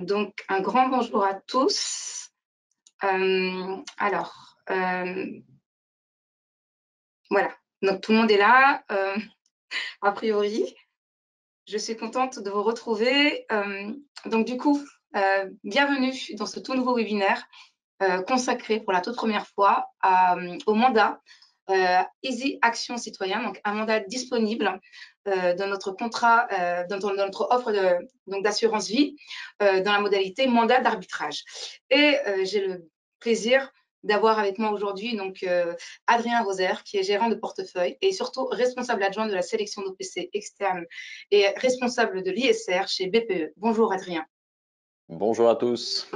Donc, un grand bonjour à tous. Voilà, donc tout le monde est là, a priori. Je suis contente de vous retrouver. Donc, du coup, bienvenue dans ce tout nouveau webinaire consacré pour la toute première fois au mandat Easy Action Citoyen, donc un mandat disponible dans notre contrat, dans notre offre d'assurance vie, dans la modalité mandat d'arbitrage. Et j'ai le plaisir d'avoir avec moi aujourd'hui donc Adrien Roser, qui est gérant de portefeuille et surtout responsable adjoint de la sélection d'OPC externe et responsable de l'ISR chez BPE. Bonjour Adrien. Bonjour à tous.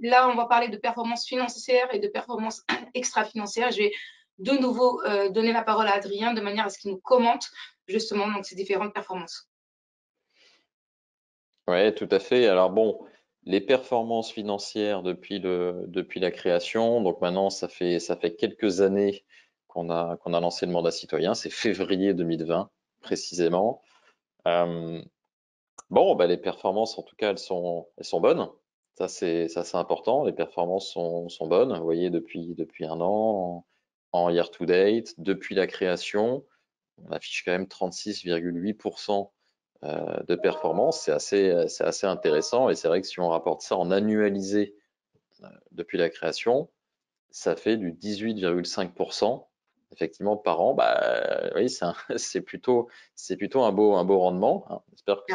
Là, on va parler de performance financière et de performance extra-financière. Je vais de nouveau donner la parole à Adrien de manière à ce qu'il nous commente justement donc, ces différentes performances. Oui, tout à fait. Alors bon, les performances financières depuis la création, donc maintenant ça fait quelques années qu'on a lancé le mandat citoyen, c'est février 2020 précisément. Bon, bah, les performances en tout cas elles sont bonnes. Ça c'est important. Les performances sont bonnes. Vous voyez depuis un an en year to date, depuis la création, on affiche quand même 36,8% de performance. C'est assez intéressant, et c'est vrai que si on rapporte ça en annualisé depuis la création, ça fait du 18,5% effectivement par an. Bah oui, c'est plutôt un beau rendement, hein. J'espère que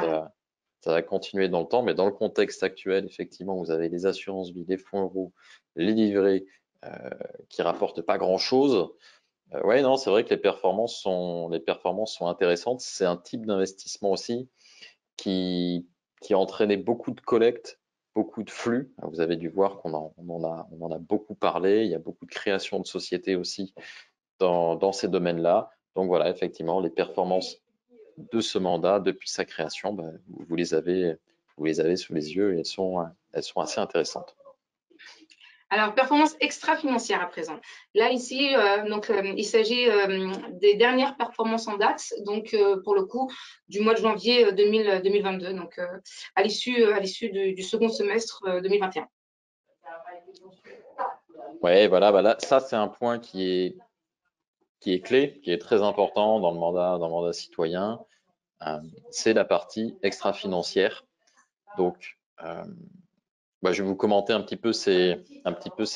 ça va continuer dans le temps, mais dans le contexte actuel, effectivement, vous avez les assurances vie, les fonds euros, les livrets qui rapportent pas grand-chose. Ouais, non, c'est vrai que les performances sont intéressantes. C'est un type d'investissement aussi qui a entraîné beaucoup de collectes, beaucoup de flux. Vous avez dû voir qu'on en a beaucoup parlé. Il y a beaucoup de création de sociétés aussi dans ces domaines-là. Donc voilà, effectivement, les performances de ce mandat depuis sa création, bah, vous les avez sous les yeux, et elles sont assez intéressantes. Alors, performance extra-financière à présent. Là, ici, il s'agit des dernières performances en date, donc pour le coup, du mois de janvier 2022, donc à l'issue du second semestre 2021. Ouais, voilà, bah là, ça c'est un point qui est clé, qui est très important dans le mandat citoyen. C'est la partie extra-financière. Donc, bah, je vais vous commenter un petit peu ces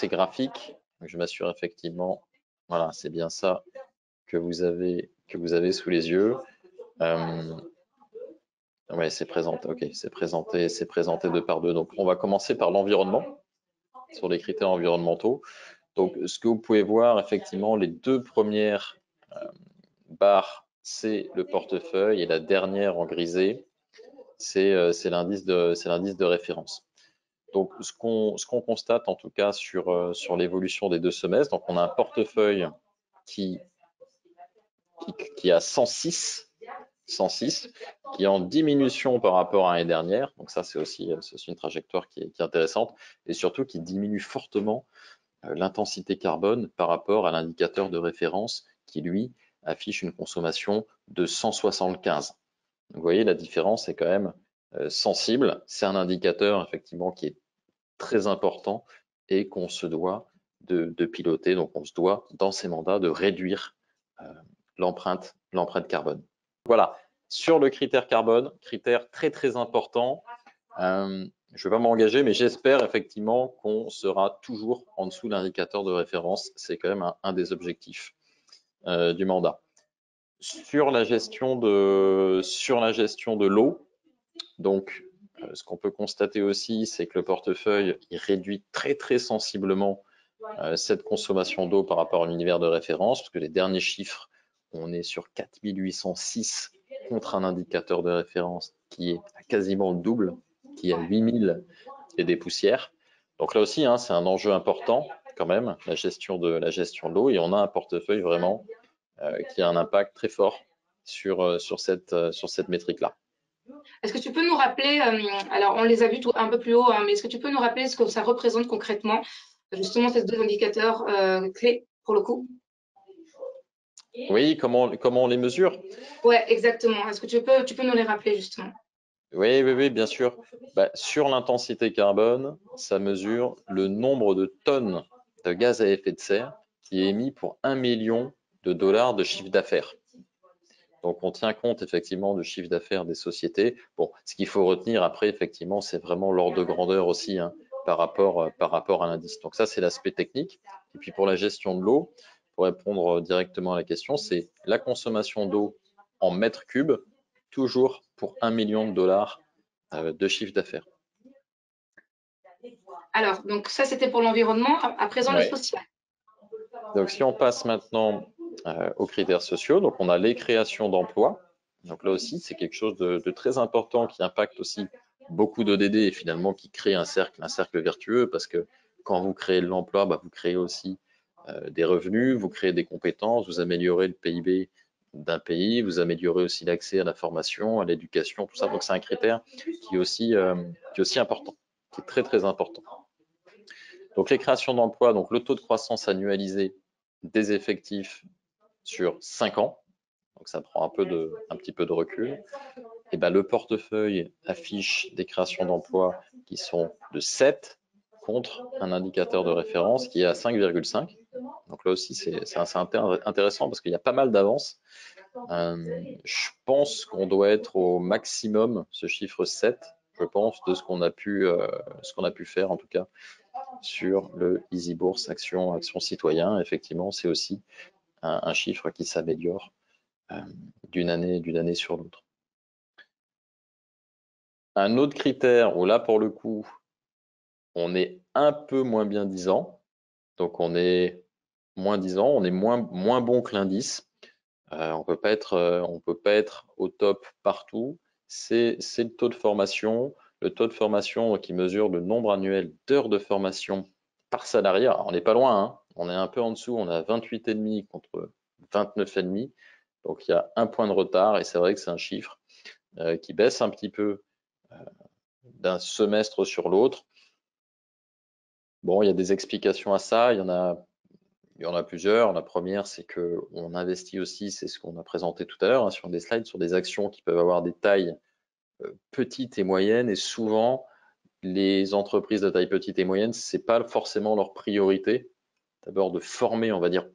graphiques. Je m'assure effectivement, voilà, c'est bien ça que vous avez sous les yeux. Ouais, c'est présenté, ok, c'est présenté deux par deux. Donc, on va commencer par l'environnement, sur les critères environnementaux. Donc, ce que vous pouvez voir, effectivement, les deux premières barres, c'est le portefeuille, et la dernière en grisé, c'est l'indice de référence. Donc, ce qu'on constate en tout cas sur l'évolution des deux semestres, donc on a un portefeuille qui a 106, qui est en diminution par rapport à l'année dernière. Donc ça, c'est aussi une trajectoire qui est intéressante, et surtout qui diminue fortement l'intensité carbone par rapport à l'indicateur de référence qui, lui, affiche une consommation de 175. Donc, vous voyez, la différence est quand même sensible. C'est un indicateur effectivement qui est très important et qu'on se doit de piloter. Donc, on se doit, dans ces mandats, de réduire l'empreinte carbone. Voilà, sur le critère carbone, critère très très important. Je ne vais pas m'engager, mais j'espère effectivement qu'on sera toujours en dessous de l'indicateur de référence. C'est quand même un des objectifs du mandat. Sur la gestion de l'eau, donc ce qu'on peut constater aussi, c'est que le portefeuille il réduit très très sensiblement cette consommation d'eau par rapport à l'univers de référence, parce que les derniers chiffres, on est sur 4806 contre un indicateur de référence qui est à quasiment le double, qui est à 8000 et des poussières. Donc là aussi, hein, c'est un enjeu important quand même, la gestion de l'eau, et on a un portefeuille vraiment qui a un impact très fort sur cette métrique-là. Est-ce que tu peux nous rappeler, alors on les a vus un peu plus haut, hein, mais est-ce que tu peux nous rappeler ce que ça représente concrètement, justement ces deux indicateurs clés pour le coup? Oui, comment on les mesure? Ouais, exactement. Est-ce que tu peux nous les rappeler justement? Oui, bien sûr. Sur l'intensité carbone, ça mesure le nombre de tonnes de gaz à effet de serre qui est émis pour 1 million de dollars de chiffre d'affaires. Donc, on tient compte effectivement du chiffre d'affaires des sociétés. Bon, ce qu'il faut retenir après, effectivement, c'est vraiment l'ordre de grandeur aussi par rapport à l'indice. Donc ça, c'est l'aspect technique. Et puis pour la gestion de l'eau, pour répondre directement à la question, c'est la consommation d'eau en mètres cubes, toujours pour 1 million de dollars de chiffre d'affaires. Alors, donc ça, c'était pour l'environnement. À présent, le Ouais. social. Donc si on passe maintenant aux critères sociaux, donc on a les créations d'emplois. Donc là aussi, c'est quelque chose de très important qui impacte aussi beaucoup d'ODD et finalement qui crée un cercle vertueux parce que quand vous créez de l'emploi, vous créez aussi des revenus, vous créez des compétences, vous améliorez le PIB d'un pays, vous améliorez aussi l'accès à la formation, à l'éducation, tout ça. Donc c'est un critère qui est aussi important, qui est très très important. Donc les créations d'emplois, donc le taux de croissance annualisé des effectifs sur 5 ans, donc ça prend un petit peu de recul. Et le portefeuille affiche des créations d'emplois qui sont de 7 contre un indicateur de référence qui est à 5,5. Donc là aussi, c'est assez intéressant parce qu'il y a pas mal d'avances. Je pense qu'on doit être au maximum, ce chiffre 7, je pense, de ce qu'on a pu faire en tout cas sur le Easy Bourse Action Citoyen. Effectivement, c'est aussi un chiffre qui s'améliore d'une année sur l'autre. Un autre critère où là, pour le coup, on est un peu moins bien disant. Donc, on est moins disant, on est moins bon que l'indice. On peut pas être au top partout. C'est le taux de formation. Le taux de formation qui mesure le nombre annuel d'heures de formation par salarié. Alors, on n'est pas loin, hein. On est un peu en dessous. On est à 28,5 contre 29,5. Donc, il y a un point de retard et c'est vrai que c'est un chiffre qui baisse un petit peu d'un semestre sur l'autre. Bon, il y a des explications à ça. Il y en a plusieurs. La première, c'est qu'on investit aussi, c'est ce qu'on a présenté tout à l'heure sur des slides, sur des actions qui peuvent avoir des tailles petites et moyennes. Et souvent, les entreprises de taille petite et moyenne, c'est pas forcément leur priorité. D'abord de former, on va dire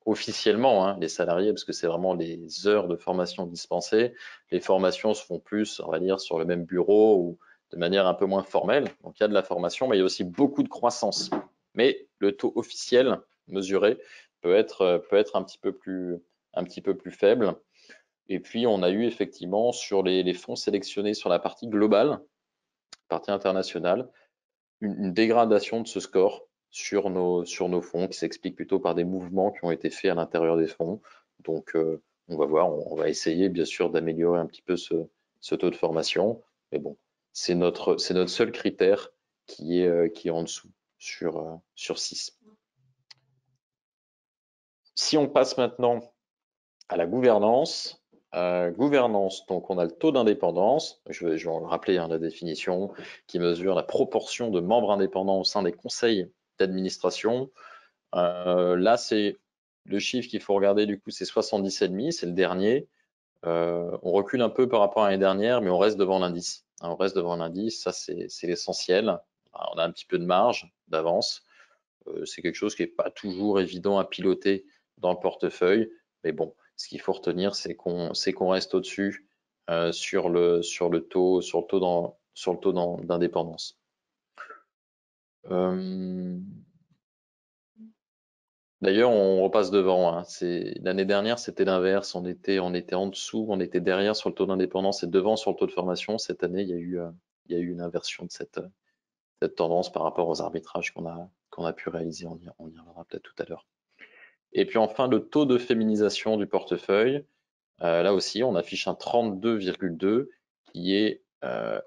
officiellement, les salariés, parce que c'est vraiment les heures de formation dispensées. Les formations se font plus, on va dire, sur le même bureau ou de manière un peu moins formelle. Donc il y a de la formation, mais il y a aussi beaucoup de croissance. Mais le taux officiel mesuré peut être un petit peu plus faible. Et puis on a eu effectivement sur les fonds sélectionnés sur la partie globale, partie internationale, une dégradation de ce score sur nos fonds qui s'explique plutôt par des mouvements qui ont été faits à l'intérieur des fonds. Donc, on va voir, on va essayer bien sûr d'améliorer un petit peu ce taux de formation. Mais bon, c'est notre seul critère qui est en dessous sur 6. Si on passe maintenant à la gouvernance, donc on a le taux d'indépendance, je vais rappeler la définition, qui mesure la proportion de membres indépendants au sein des conseils d'administration. Là, c'est le chiffre qu'il faut regarder, du coup, c'est 70,5, c'est le dernier. On recule un peu par rapport à l'année dernière, mais on reste devant l'indice. On reste devant l'indice, ça c'est l'essentiel. On a un petit peu de marge d'avance. C'est quelque chose qui n'est pas toujours évident à piloter dans le portefeuille, mais bon, ce qu'il faut retenir, c'est qu'on reste au-dessus sur le taux d'indépendance. D'ailleurs, on repasse devant. L'année dernière, c'était l'inverse. On était en dessous, on était derrière sur le taux d'indépendance et devant sur le taux de formation. Cette année, il y a eu une inversion de cette tendance par rapport aux arbitrages qu'on a pu réaliser. On y reviendra peut-être tout à l'heure. Et puis enfin, le taux de féminisation du portefeuille. Là aussi, on affiche un 32,2 qui est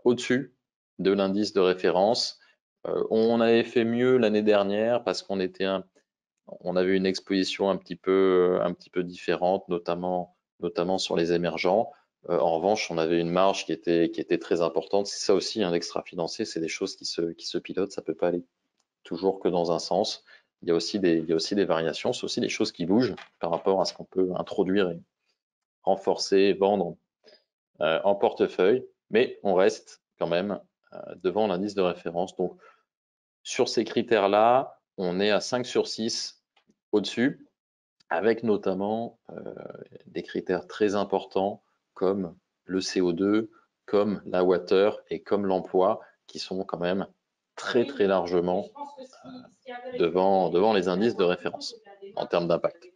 au-dessus de l'indice de référence. On avait fait mieux l'année dernière parce qu'on avait une exposition un petit peu différente, notamment sur les émergents. En revanche, on avait une marge qui était très importante. C'est ça aussi, un extra-financier, c'est des choses qui se pilotent. Ça peut pas aller toujours que dans un sens. il y a aussi des variations, c'est aussi des choses qui bougent par rapport à ce qu'on peut introduire et renforcer, vendre en portefeuille, mais on reste quand même devant l'indice de référence. Donc, sur ces critères-là, on est à 5 sur 6 au-dessus, avec notamment des critères très importants comme le CO2, comme la water et comme l'emploi, qui sont quand même très très largement devant les indices de référence en termes d'impact.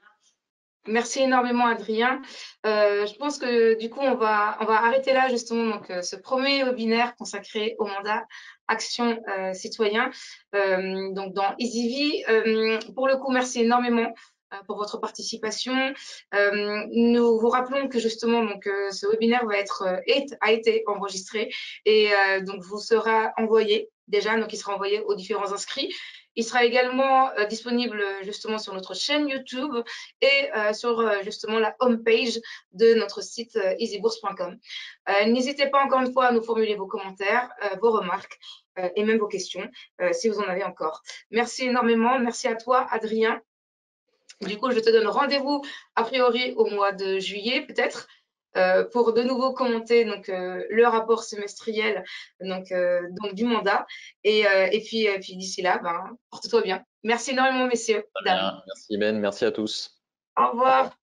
Merci énormément, Adrien. Je pense que du coup, on va arrêter là justement donc, ce premier webinaire consacré au mandat action citoyen donc dans EasyV. Pour le coup, merci énormément pour votre participation. Nous vous rappelons que justement donc ce webinaire a été enregistré et donc vous sera envoyé déjà, donc il sera envoyé aux différents inscrits. Il sera également disponible justement sur notre chaîne YouTube et sur justement la homepage de notre site easybourse.com. N'hésitez pas encore une fois à nous formuler vos commentaires, vos remarques et même vos questions si vous en avez encore. Merci énormément. Merci à toi, Adrien. Du coup, je te donne rendez-vous a priori au mois de juillet peut-être pour de nouveau commenter donc le rapport semestriel donc du mandat et puis d'ici là porte-toi bien. Merci énormément messieurs, Très dames. bien, merci Ben, merci à tous. Au revoir.